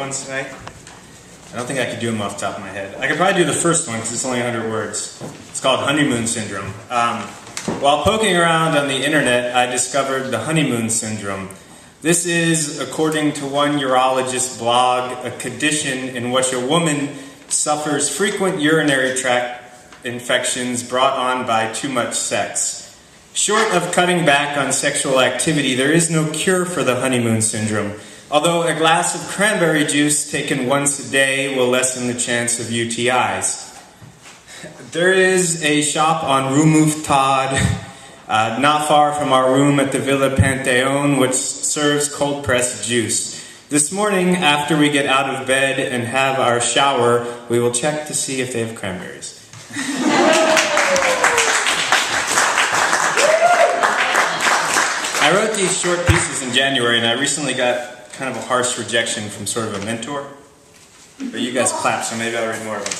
ones tonight. I don't think I could do them off the top of my head. I could probably do the first one because it's only 100 words. It's called Honeymoon Syndrome. While poking around on the internet, I discovered the honeymoon syndrome. This is, according to one urologist blog, a condition in which a woman suffers frequent urinary tract infections brought on by too much sex. Short of cutting back on sexual activity, there is no cure for the honeymoon syndrome, although a glass of cranberry juice taken once a day will lessen the chance of UTIs. There is a shop on Rue Mouffetard, not far from our room at the Villa Pantheon, which serves cold-pressed juice. This morning, after we get out of bed and have our shower, we will check to see if they have cranberries. I wrote these short pieces in January, and I recently got kind of a harsh rejection from sort of a mentor. But you guys clap, so maybe I'll read more of them.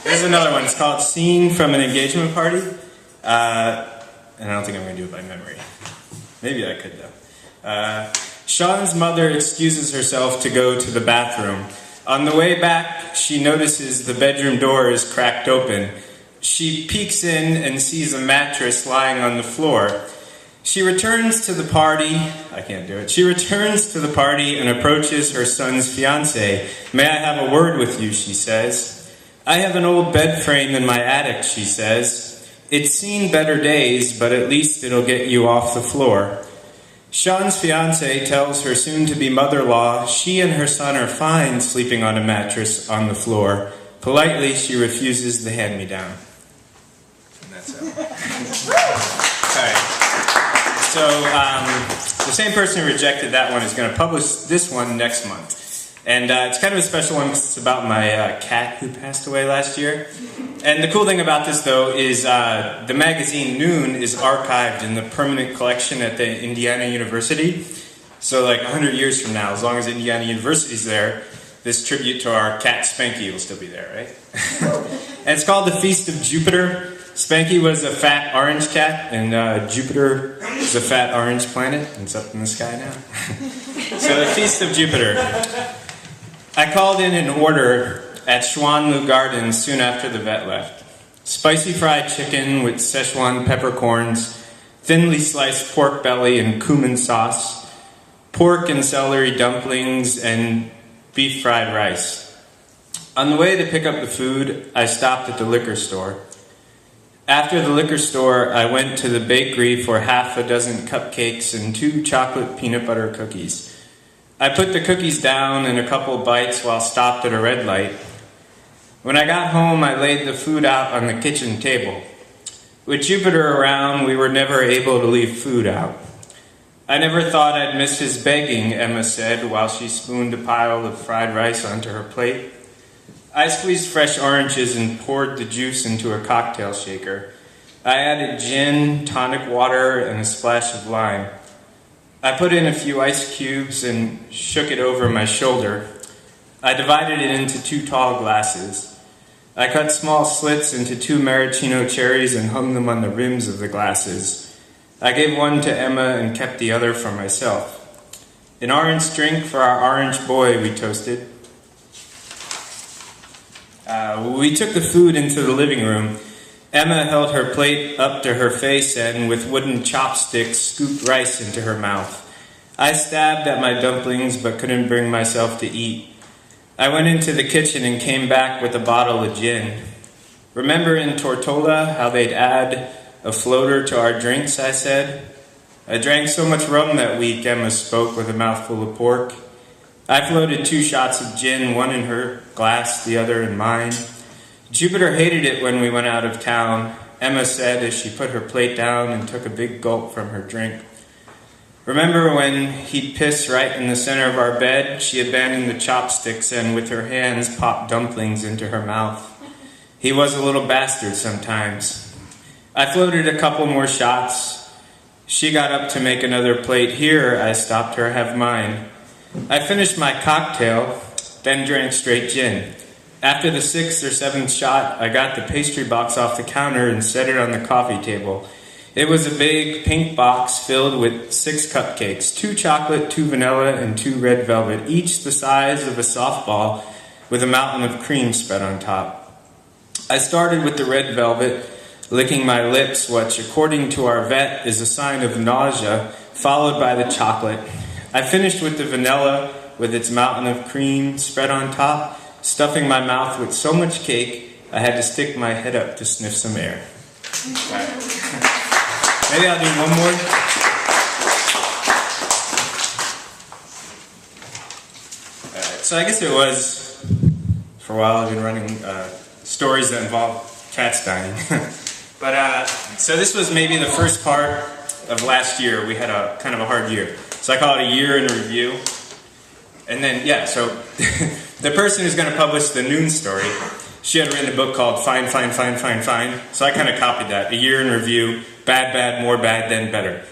There's another one. It's called Scene from an Engagement Party. And I don't think I'm going to do it by memory. Maybe I could, though. Sean's mother excuses herself to go to the bathroom. On the way back, she notices the bedroom door is cracked open. She peeks in and sees a mattress lying on the floor. She returns to the party. I can't do it. She returns to the party and approaches her son's fiancé. May I have a word with you, she says. I have an old bed frame in my attic, she says. It's seen better days, but at least it'll get you off the floor. Sean's fiancé tells her soon-to-be mother-in-law she and her son are fine sleeping on a mattress on the floor. Politely, she refuses the hand-me-down. And that's it. All right. So, the same person who rejected that one is going to publish this one next month. And it's kind of a special one because it's about my cat who passed away last year. And the cool thing about this, though, is the magazine Noon is archived in the permanent collection at the Indiana University. So, like 100 years from now, as long as Indiana University's there, this tribute to our cat Spanky will still be there, right? And it's called The Feast of Jupiter. Spanky was a fat orange cat, and Jupiter is a fat orange planet, and it's up in the sky now. So, The Feast of Jupiter. I called in an order at Schwanlu Gardens soon after the vet left. Spicy fried chicken with Szechuan peppercorns, thinly sliced pork belly and cumin sauce, pork and celery dumplings, and beef fried rice. On the way to pick up the food, I stopped at the liquor store. After the liquor store, I went to the bakery for half a dozen cupcakes and 2 chocolate peanut butter cookies. I put the cookies down and a couple bites while stopped at a red light. When I got home, I laid the food out on the kitchen table. With Jupiter around, we were never able to leave food out. I never thought I'd miss his begging, Emma said while she spooned a pile of fried rice onto her plate. I squeezed fresh oranges and poured the juice into a cocktail shaker. I added gin, tonic water, and a splash of lime. I put in a few ice cubes and shook it over my shoulder. I divided it into 2 tall glasses. I cut small slits into 2 maraschino cherries and hung them on the rims of the glasses. I gave one to Emma and kept the other for myself. An orange drink for our orange boy, we toasted. We took the food into the living room. Emma held her plate up to her face and, with wooden chopsticks, scooped rice into her mouth. I stabbed at my dumplings but couldn't bring myself to eat. I went into the kitchen and came back with a bottle of gin. Remember in Tortola how they'd add a floater to our drinks, I said. I drank so much rum that week, Emma spoke with a mouthful of pork. I floated 2 shots of gin, one in her glass, the other in mine. Jupiter hated it when we went out of town, Emma said as she put her plate down and took a big gulp from her drink. Remember when he'd piss right in the center of our bed? She abandoned the chopsticks and with her hands popped dumplings into her mouth. He was a little bastard sometimes. I floated a couple more shots. She got up to make another plate. Here, I stopped her, have mine. I finished my cocktail, then drank straight gin. After the 6th or 7th shot, I got the pastry box off the counter and set it on the coffee table. It was a big pink box filled with 6 cupcakes, 2 chocolate, 2 vanilla, and 2 red velvet, each the size of a softball with a mountain of cream spread on top. I started with the red velvet, licking my lips, which according to our vet is a sign of nausea, followed by the chocolate. I finished with the vanilla with its mountain of cream spread on top, stuffing my mouth with so much cake I had to stick my head up to sniff some air. Maybe I'll do one more. So I guess it was, for a while I've been running stories that involve cats dying. But so this was maybe the first part of last year. We had a kind of a hard year. So I call it a year in review. And then, yeah, so the person who's going to publish the noon story, she had written a book called Fine, Fine, Fine, Fine, Fine. So I kind of copied that. A year in review, bad, bad, more bad, then better.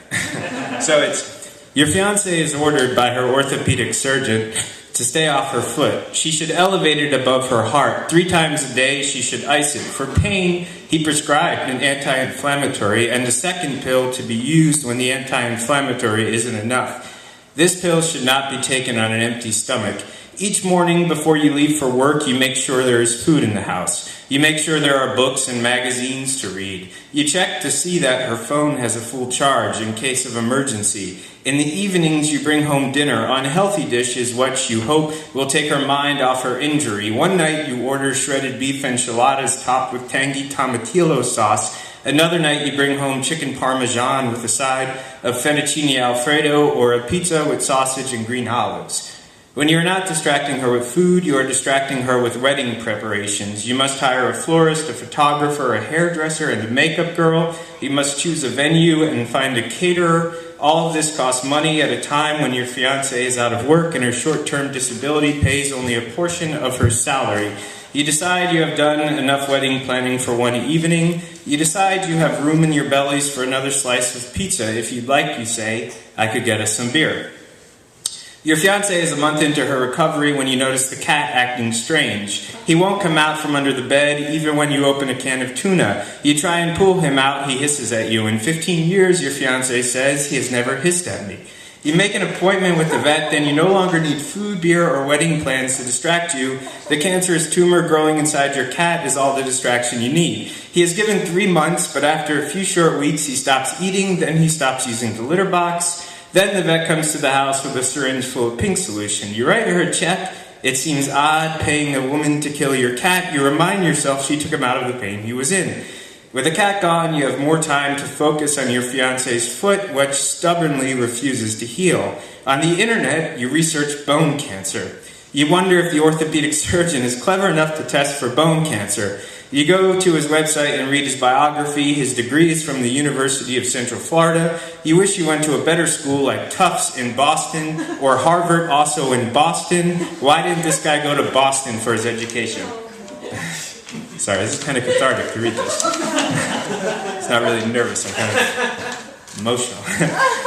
So it's, your fiancée is ordered by her orthopedic surgeon to stay off her foot. She should elevate it above her heart. 3 times a day she should ice it. For pain, he prescribed an anti-inflammatory and a second pill to be used when the anti-inflammatory isn't enough. This pill should not be taken on an empty stomach. Each morning before you leave for work, you make sure there is food in the house. You make sure there are books and magazines to read. You check to see that her phone has a full charge in case of emergency. In the evenings, you bring home dinner. Unhealthy dish is what you hope will take her mind off her injury. One night, you order shredded beef enchiladas topped with tangy tomatillo sauce. Another night, you bring home chicken parmesan with a side of fettuccine alfredo or a pizza with sausage and green olives. When you are not distracting her with food, you are distracting her with wedding preparations. You must hire a florist, a photographer, a hairdresser, and a makeup girl. You must choose a venue and find a caterer. All of this costs money at a time when your fiancée is out of work and her short-term disability pays only a portion of her salary. You decide you have done enough wedding planning for one evening. You decide you have room in your bellies for another slice of pizza. If you'd like, you say, I could get us some beer. Your fiancé is a month into her recovery when you notice the cat acting strange. He won't come out from under the bed even when you open a can of tuna. You try and pull him out, he hisses at you. In 15 years, your fiancé says, he has never hissed at me. You make an appointment with the vet, then you no longer need food, beer, or wedding plans to distract you. The cancerous tumor growing inside your cat is all the distraction you need. He is given 3 months, but after a few short weeks, he stops eating, then he stops using the litter box. Then the vet comes to the house with a syringe full of pink solution. You write her a check. It seems odd paying a woman to kill your cat. You remind yourself she took him out of the pain he was in. With the cat gone, you have more time to focus on your fiancé's foot, which stubbornly refuses to heal. On the internet, you research bone cancer. You wonder if the orthopedic surgeon is clever enough to test for bone cancer. You go to his website and read his biography. His degree is from the University of Central Florida. You wish you went to a better school like Tufts in Boston or Harvard also in Boston. Why didn't this guy go to Boston for his education? Sorry, this is kind of cathartic to read this. It's not really nervous, I'm kind of emotional.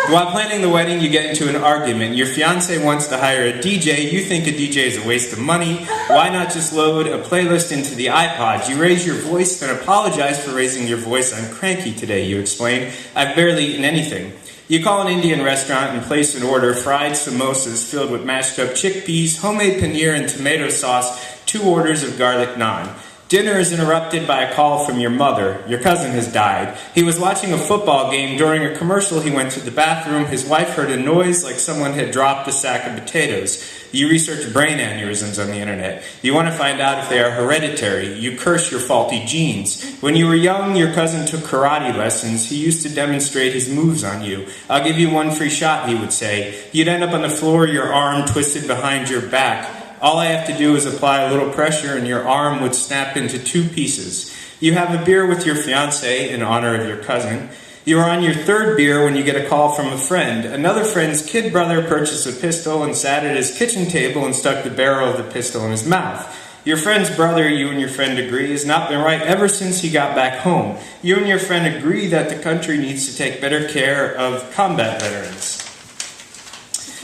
While planning the wedding, you get into an argument. Your fiancé wants to hire a DJ. You think a DJ is a waste of money. Why not just load a playlist into the iPod? You raise your voice, then apologize for raising your voice. I'm cranky today, you explain. I've barely eaten anything. You call an Indian restaurant and place an order, fried samosas filled with mashed up chickpeas, homemade paneer and tomato sauce, 2 orders of garlic naan. Dinner is interrupted by a call from your mother. Your cousin has died. He was watching a football game. During a commercial, he went to the bathroom. His wife heard a noise like someone had dropped a sack of potatoes. You research brain aneurysms on the internet. You want to find out if they are hereditary. You curse your faulty genes. When you were young, your cousin took karate lessons. He used to demonstrate his moves on you. I'll give you 1 free shot, he would say. You'd end up on the floor, your arm twisted behind your back. All I have to do is apply a little pressure and your arm would snap into 2 pieces. You have a beer with your fiancé in honor of your cousin. You are on your 3rd beer when you get a call from a friend. Another friend's kid brother purchased a pistol and sat at his kitchen table and stuck the barrel of the pistol in his mouth. Your friend's brother, you and your friend agree, has not been right ever since he got back home. You and your friend agree that the country needs to take better care of combat veterans.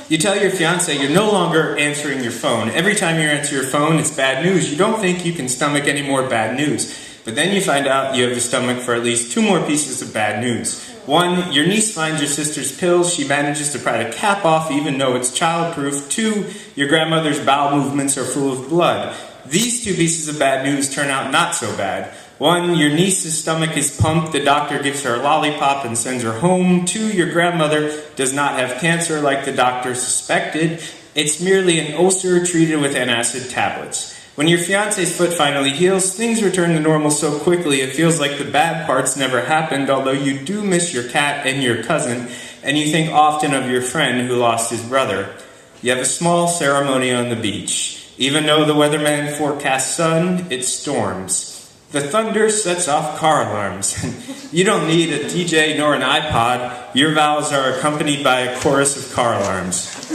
You tell your fiancé you're no longer answering your phone. Every time you answer your phone, it's bad news. You don't think you can stomach any more bad news. But then you find out you have the stomach for at least 2 more pieces of bad news. 1, your niece finds your sister's pills. She manages to pry the cap off even though it's childproof. 2, your grandmother's bowel movements are full of blood. These 2 pieces of bad news turn out not so bad. 1, your niece's stomach is pumped. The doctor gives her a lollipop and sends her home. 2, your grandmother does not have cancer like the doctor suspected. It's merely an ulcer treated with antacid tablets. When your fiance's foot finally heals, things return to normal so quickly it feels like the bad parts never happened, although you do miss your cat and your cousin, and you think often of your friend who lost his brother. You have a small ceremony on the beach. Even though the weatherman forecasts sun, it storms. The thunder sets off car alarms. You don't need a DJ nor an iPod. Your vows are accompanied by a chorus of car alarms.